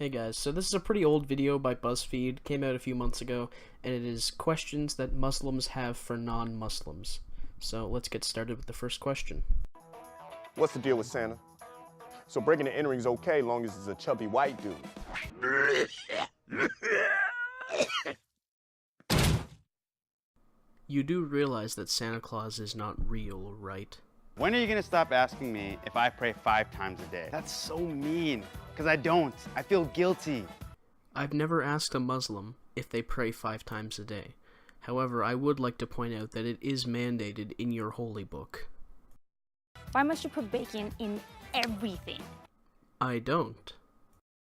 Hey guys, so this is a pretty old video by Buzzfeed, came out a few months ago, and it is questions that Muslims have for non-Muslims. So let's get started with the first question. What's the deal with Santa? So breaking and entering is okay long as it's a chubby white dude. You do realize that Santa Claus is not real, right? When are you gonna stop asking me if I pray 5 times a day? That's so mean, because I don't. I feel guilty. I've never asked a Muslim if they pray 5 times a day. However, I would like to point out that it is mandated in your holy book. Why must you put bacon in everything? I don't.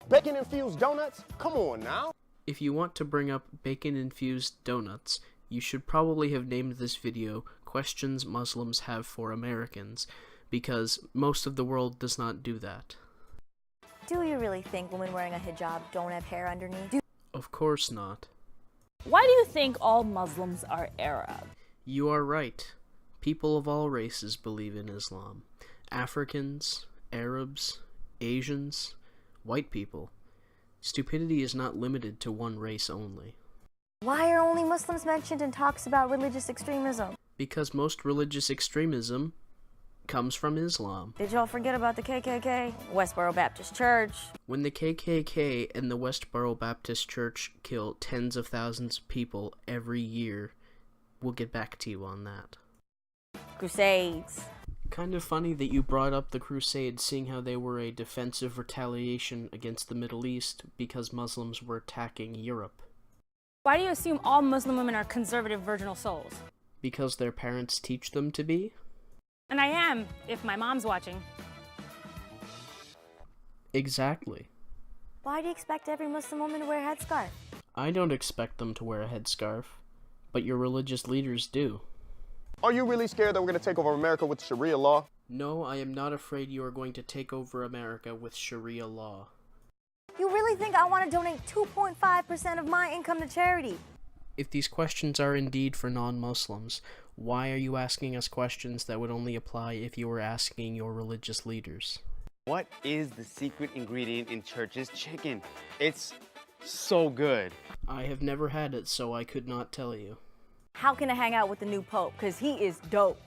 Bacon-infused donuts? Come on now. If you want to bring up bacon-infused donuts, you should probably have named this video Questions Muslims Have for Americans, because most of the world does not do that. Do you really think women wearing a hijab don't have hair underneath? Of course not. Why do you think all Muslims are Arab? You are right. People of all races believe in Islam. Africans, Arabs, Asians, white people. Stupidity is not limited to one race only. Why are only Muslims mentioned in talks about religious extremism? Because most religious extremism comes from Islam. Did y'all forget about the KKK? Westboro Baptist Church? When the KKK and the Westboro Baptist Church kill tens of thousands of people every year, we'll get back to you on that. Crusades? Kind of funny that you brought up the Crusades, seeing how they were a defensive retaliation against the Middle East because Muslims were attacking Europe. Why do you assume all Muslim women are conservative virginal souls? Because their parents teach them to be? And I am, if my mom's watching. Exactly. Why do you expect every Muslim woman to wear a headscarf? I don't expect them to wear a headscarf, but your religious leaders do. Are you really scared that we're going to take over America with Sharia law? No, I am not afraid you are going to take over America with Sharia law. You really think I want to donate 2.5% of my income to charity? If these questions are indeed for non-Muslims, why are you asking us questions that would only apply if you were asking your religious leaders? What is the secret ingredient in church's chicken? It's so good. I have never had it, so I could not tell you. How can I hang out with the new pope? Because he is dope.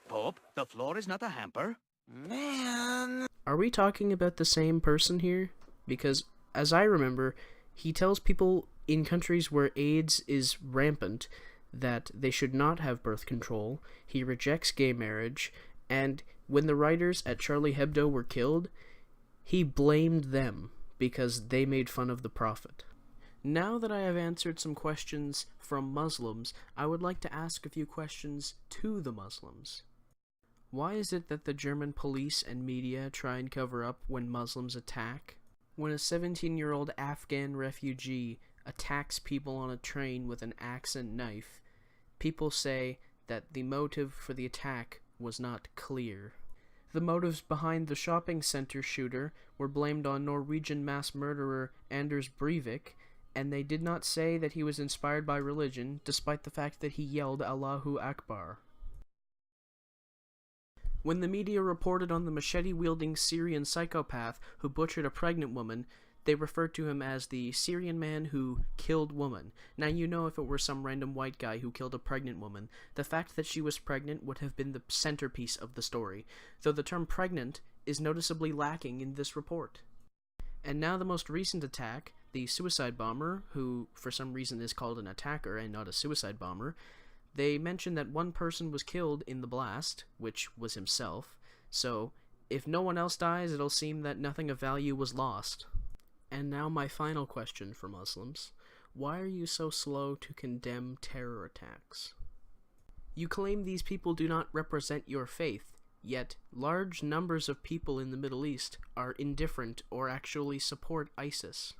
Pope, the floor is not a hamper. Man. Are we talking about the same person here? Because, as I remember, he tells people in countries where AIDS is rampant that they should not have birth control, he rejects gay marriage, and when the writers at Charlie Hebdo were killed, he blamed them because they made fun of the Prophet. Now that I have answered some questions from Muslims, I would like to ask a few questions to the Muslims. Why is it that the German police and media try and cover up when Muslims attack? When a 17-year-old Afghan refugee attacks people on a train with an axe and knife, people say that the motive for the attack was not clear. The motives behind the shopping center shooter were blamed on Norwegian mass murderer Anders Breivik, and they did not say that he was inspired by religion, despite the fact that he yelled Allahu Akbar. When the media reported on the machete-wielding Syrian psychopath who butchered a pregnant woman, they referred to him as the Syrian man who killed woman. Now you know if it were some random white guy who killed a pregnant woman, the fact that she was pregnant would have been the centerpiece of the story, though the term pregnant is noticeably lacking in this report. And now the most recent attack, the suicide bomber, who for some reason is called an attacker and not a suicide bomber, they mentioned that one person was killed in the blast, which was himself, so if no one else dies, it'll seem that nothing of value was lost. And now my final question for Muslims. Why are you so slow to condemn terror attacks? You claim these people do not represent your faith, yet large numbers of people in the Middle East are indifferent or actually support ISIS.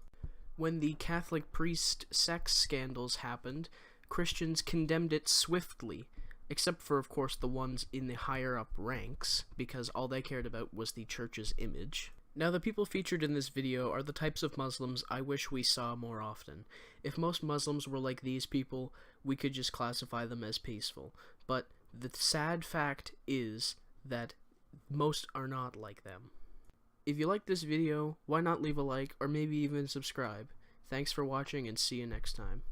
When the Catholic priest sex scandals happened, Christians condemned it swiftly, except for, of course, the ones in the higher-up ranks, because all they cared about was the church's image. Now, the people featured in this video are the types of Muslims I wish we saw more often. If most Muslims were like these people, we could just classify them as peaceful. But the sad fact is that most are not like them. If you like this video, why not leave a like or maybe even subscribe? Thanks for watching and see you next time.